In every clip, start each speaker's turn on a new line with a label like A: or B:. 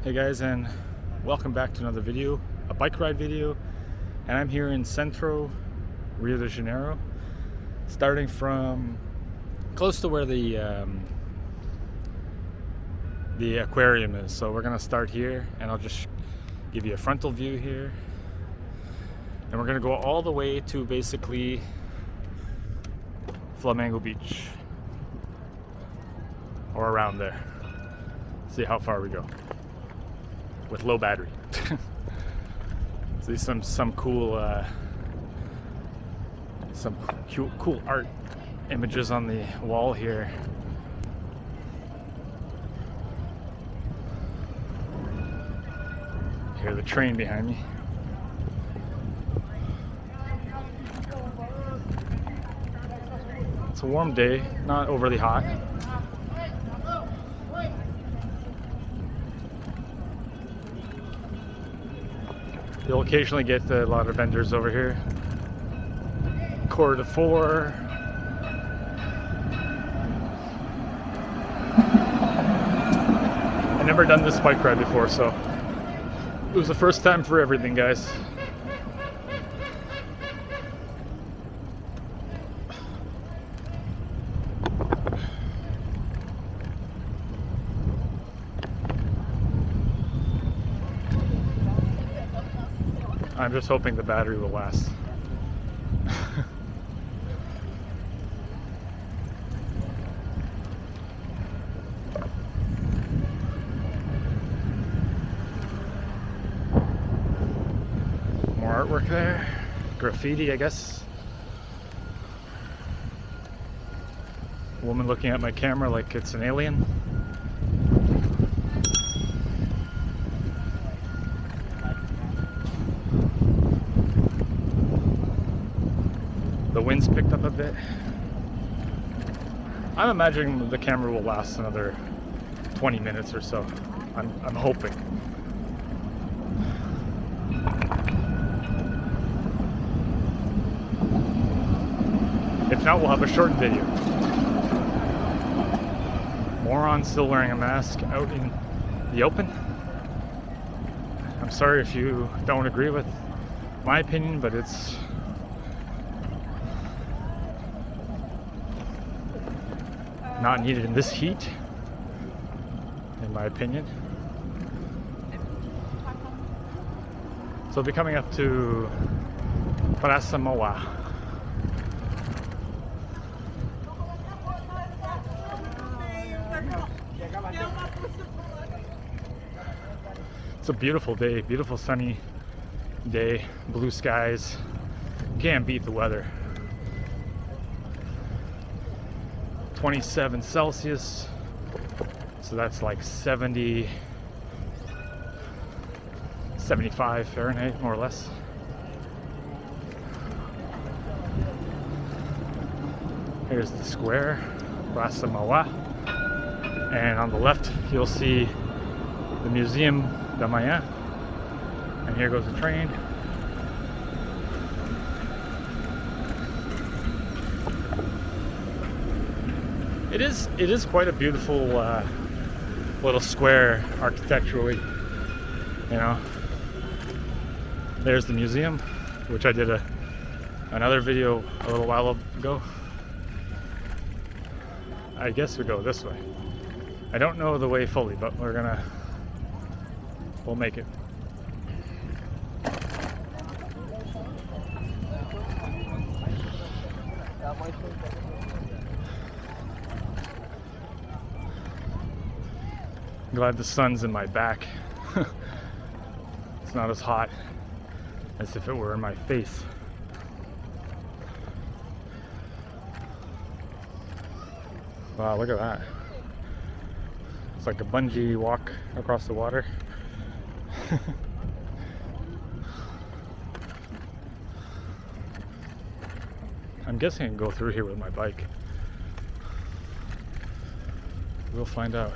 A: Hey guys, and welcome back to another video, a bike ride video. And I'm here in Centro, Rio de Janeiro, starting from close to where the aquarium is. So we're gonna start here, and I'll just give you a frontal view here, and we're gonna go all the way to basically Flamengo Beach, or around there. See how far we go with low battery. See some cool cool art images on the wall here. Hear the train behind me. It's a warm day, not overly hot. You'll occasionally get a lot of vendors over here. Quarter to 4. I've never done this bike ride before, so it was the first time for everything, guys. I'm just hoping the battery will last. More artwork there. Graffiti, I guess. A woman looking at my camera like it's an alien. The wind's picked up a bit. I'm imagining the camera will last another 20 minutes or so. I'm hoping. If not, we'll have a short video. Moron still wearing a mask out in the open. I'm sorry if you don't agree with my opinion, but it's not needed in this heat, in my opinion. So we'll be coming up to Moa. It's a beautiful day, beautiful sunny day, blue skies. Can't beat the weather. 27 Celsius, so that's like 75 Fahrenheit, more or less. Here's the square, Moa, and on the left you'll see the Museum da Manhã, and here goes the train. It is quite a beautiful little square architecturally, you know. There's the museum, which I did another video a little while ago. I guess we go this way. I don't know the way fully, but we'll make it. Glad the sun's in my back. It's not as hot as if it were in my face. Wow, look at that. It's like a bungee walk across the water. I'm guessing I can go through here with my bike. We'll find out.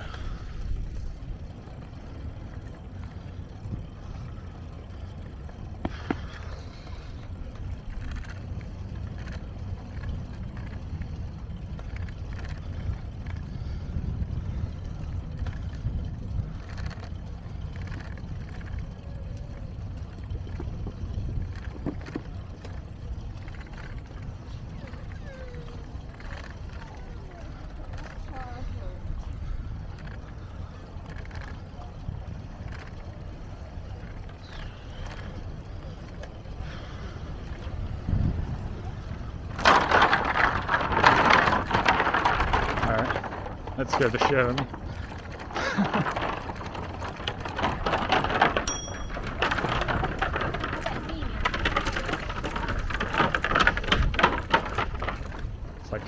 A: That scared the shit out of me. It's like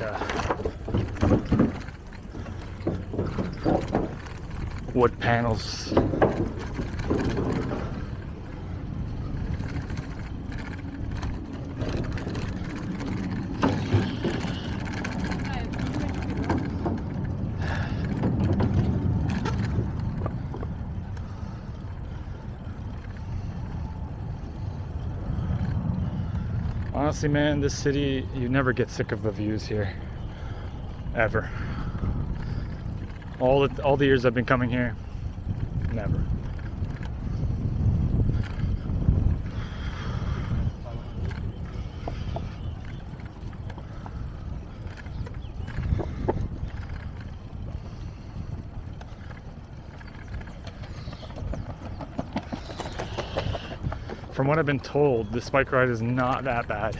A: wood panels. Honestly, man, this city, you never get sick of the views here, ever. All the years I've been coming here, never. From what I've been told, this bike ride is not that bad.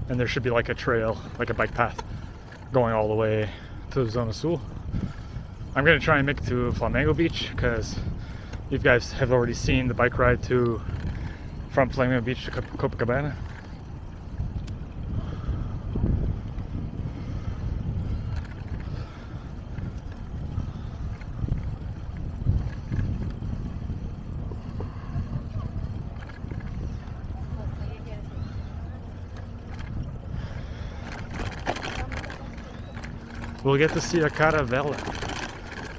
A: And there should be like a trail, like a bike path, going all the way to Zona Sul. I'm gonna try and make it to Flamengo Beach because you guys have already seen the bike ride from Flamengo Beach to Copacabana. We'll get to see a caravela,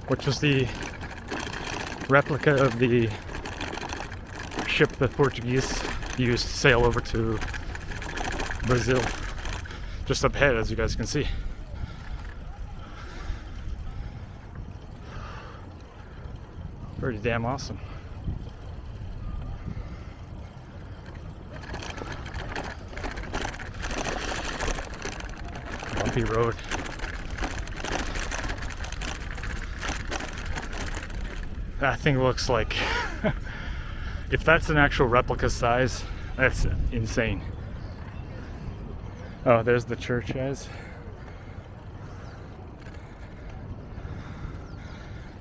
A: which was the replica of the ship the Portuguese used to sail over to Brazil. Just up ahead, as you guys can see. Pretty damn awesome. Bumpy road. That thing looks like, if that's an actual replica size, that's insane. Oh, there's the church, guys.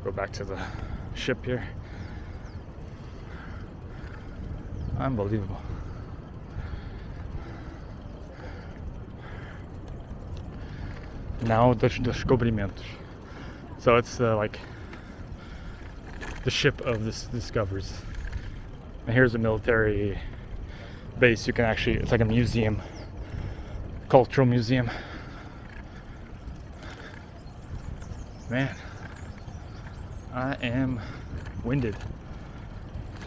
A: Go back to the ship here. Unbelievable. Now dos descobrimentos. So it's like the ship of this discoveries. And here's a military base. You can actually, it's like a museum, cultural museum. Man, I am winded.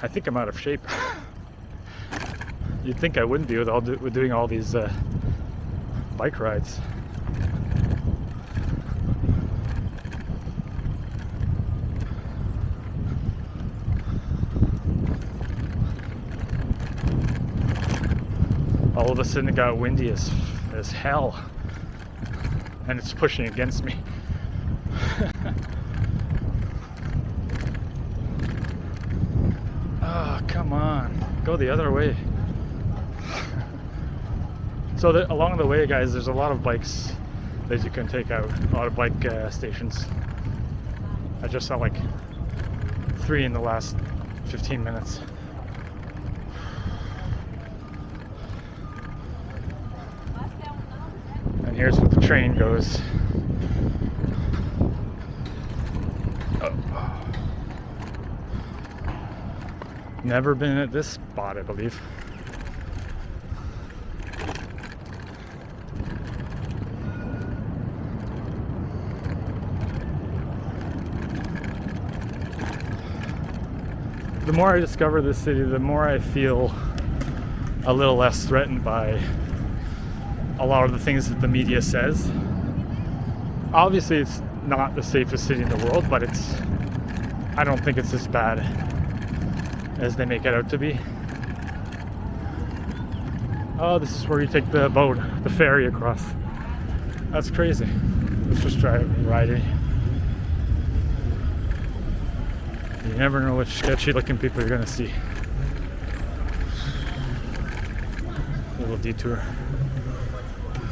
A: I think I'm out of shape. You'd think I wouldn't be with doing all these bike rides. All of a sudden it got windy as hell, and it's pushing against me. Oh, come on, go the other way. So along the way, guys, there's a lot of bikes that you can take out, a lot of bike stations. I just saw like 3 in the last 15 minutes. And here's where the train goes. Oh. Never been at this spot, I believe. The more I discover this city, the more I feel a little less threatened by a lot of the things that the media says. Obviously, it's not the safest city in the world, but I don't think it's as bad as they make it out to be. Oh, this is where you take the boat, the ferry across. That's crazy. Let's just try riding. You never know which sketchy looking people you're gonna see. A little detour.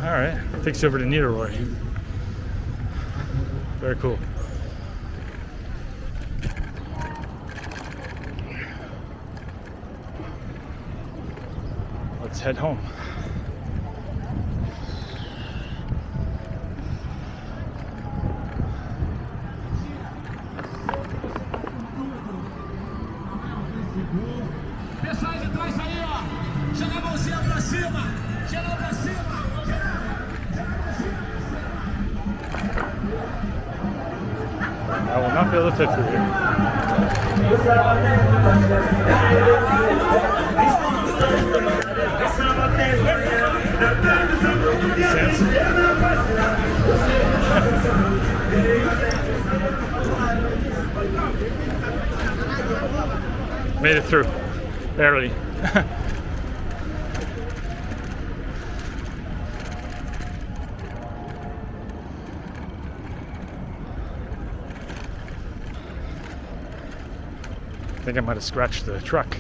A: Alright, takes you over to Niterói. Very cool. Let's head home.
B: Pessoal de trás aí, ó. Joga a mãozinha pra cima. Geral pra cima.
A: I will not be able to fit through here. Sense. Made it through, barely. I think I might have scratched the truck.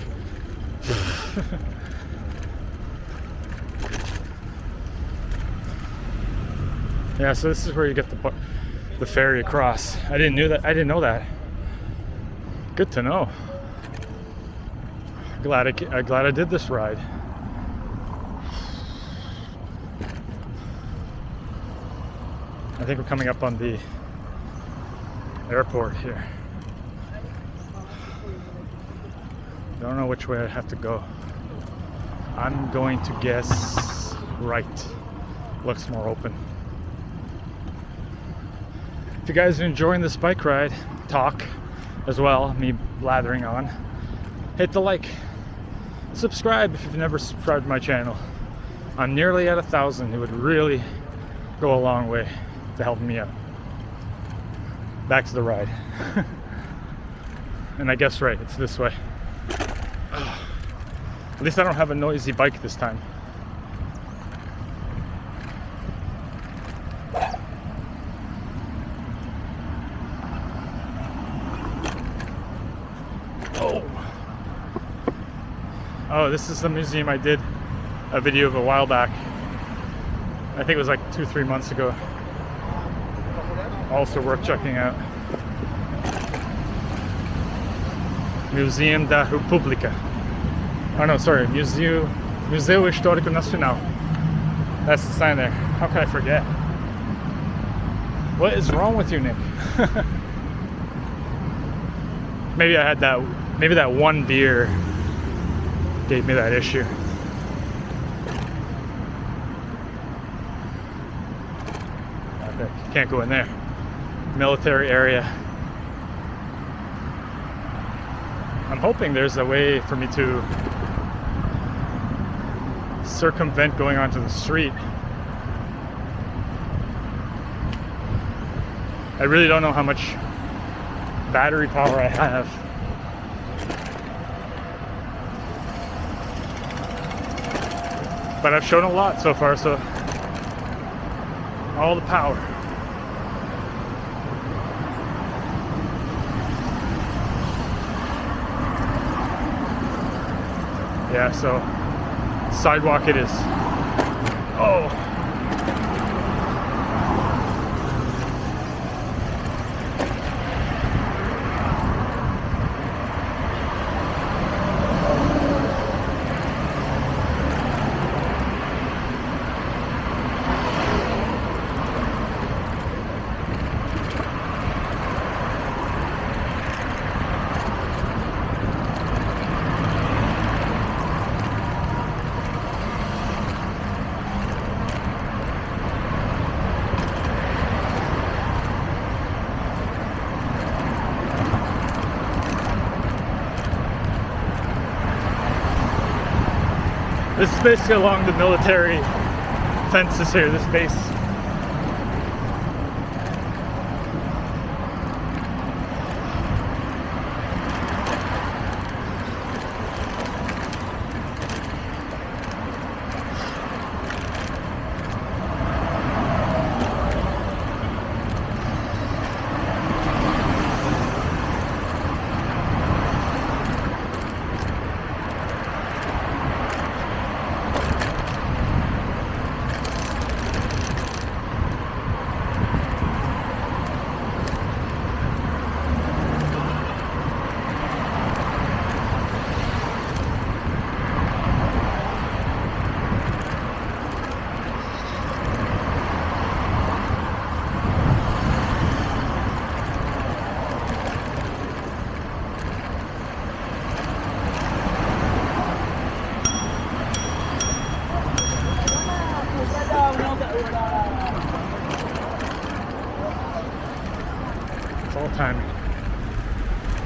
A: Yeah, so this is where you get the ferry across. I didn't know that. Good to know. Glad I did this ride. I think we're coming up on the airport here. Don't know which way I have to go. I'm going to guess right. Looks more open. If you guys are enjoying this bike ride talk as well, me blathering on, hit the like. Subscribe if you've never subscribed to my channel. I'm nearly at 1,000. It would really go a long way to helping me out. Back to the ride. And I guess right, it's this way. At least I don't have a noisy bike this time. Oh, this is the museum I did a video of a while back. I think it was like 2-3 months ago. Also worth checking out. Museum da República. Oh no, sorry, Museu Histórico Nacional. That's the sign there. How could I forget? What is wrong with you, Nick? Maybe that one beer gave me that issue. Okay, can't go in there. Military area. I'm hoping there's a way for me to circumvent going onto the street. I really don't know how much battery power I have. But I've shown a lot so far, so all the power. Yeah, so sidewalk it is. Oh. This is basically along the military fences here, this base.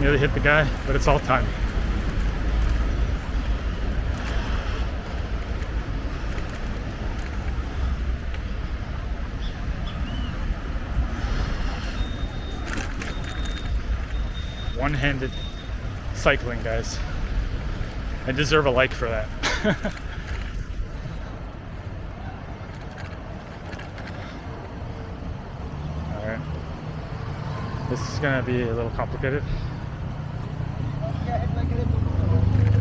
A: Nearly hit the guy, but it's all timing. One-handed cycling, guys. I deserve a like for that. Alright. This is gonna be a little complicated.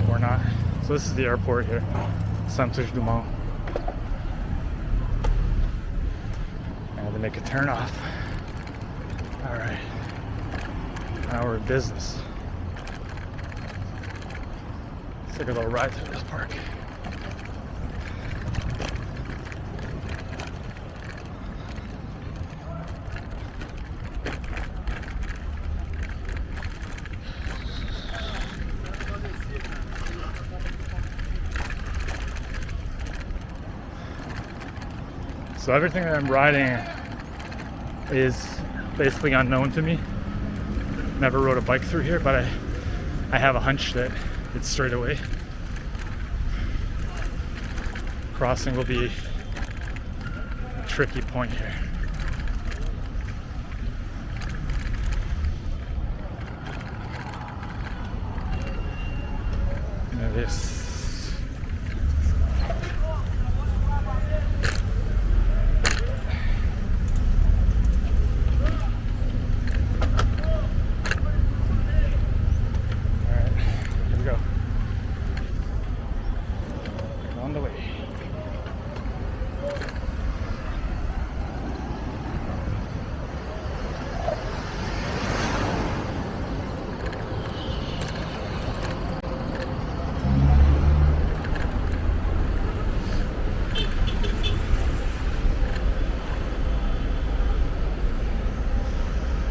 A: Or not. So this is the airport here. Centro. I had to make a turn off. Alright. Now we're in business. Let's take a little ride through this park. So everything that I'm riding is basically unknown to me. Never rode a bike through here, but I have a hunch that it's straight away. Crossing will be a tricky point here. And this.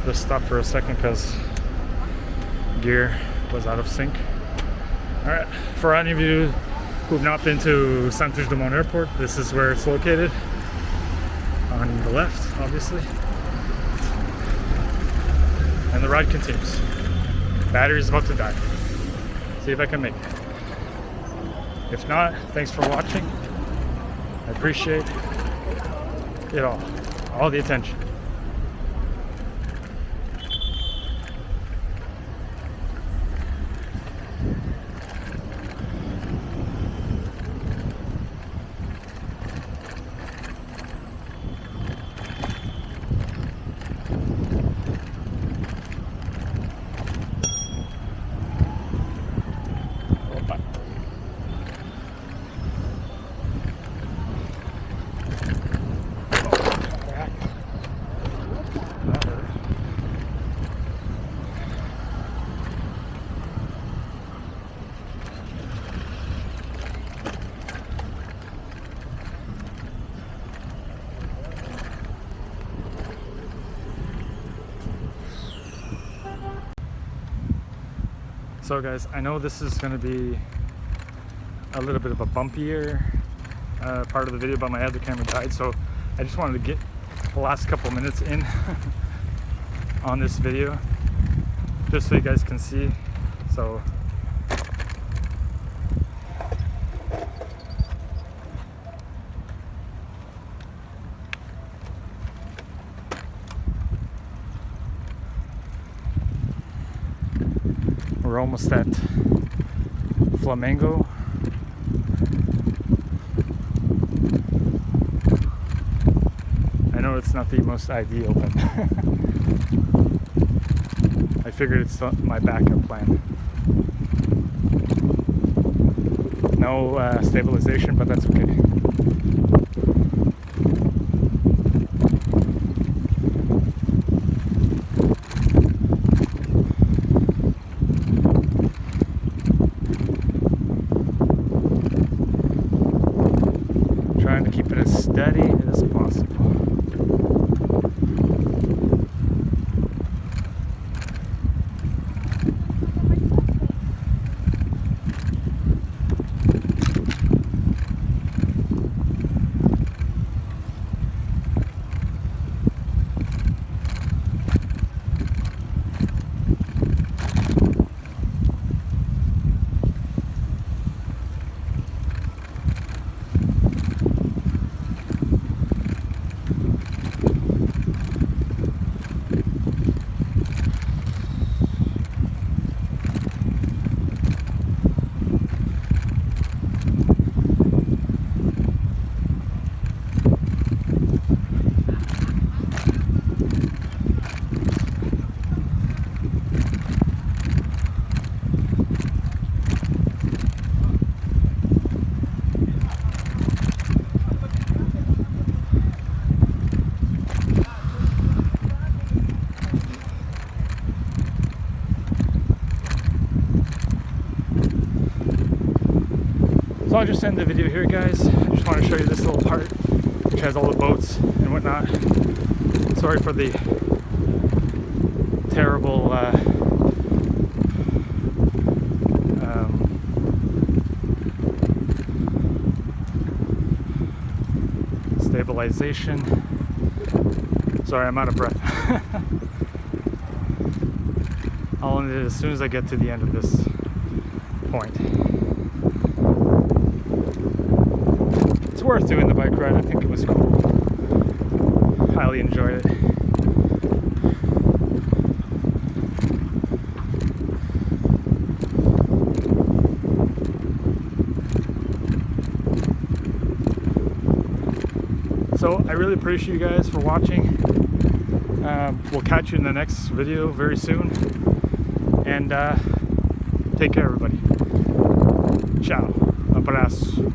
A: Just stopped for a second because gear was out of sync. Alright, for any of you who've not been to Centro Airport, this is where it's located. On the left, obviously. And the ride continues. Battery's about to die. See if I can make it. If not, thanks for watching. I appreciate it all the attention. So guys, I know this is going to be a little bit of a bumpier part of the video, but my other camera died, so I just wanted to get the last couple minutes in on this video just so you guys can see. So we're almost at Flamengo. I know it's not the most ideal, but I figured it's my backup plan. No stabilization, but that's okay. Trying to keep it as steady as possible. I'll just end the video here, guys. I just want to show you this little part, which has all the boats and whatnot. Sorry for the terrible stabilization. Sorry, I'm out of breath. I'll end it as soon as I get to the end of this point. It's worth doing the bike ride. I think it was cool. Highly enjoyed it. So I really appreciate you guys for watching. We'll catch you in the next video very soon. And take care, everybody. Ciao. Abraço.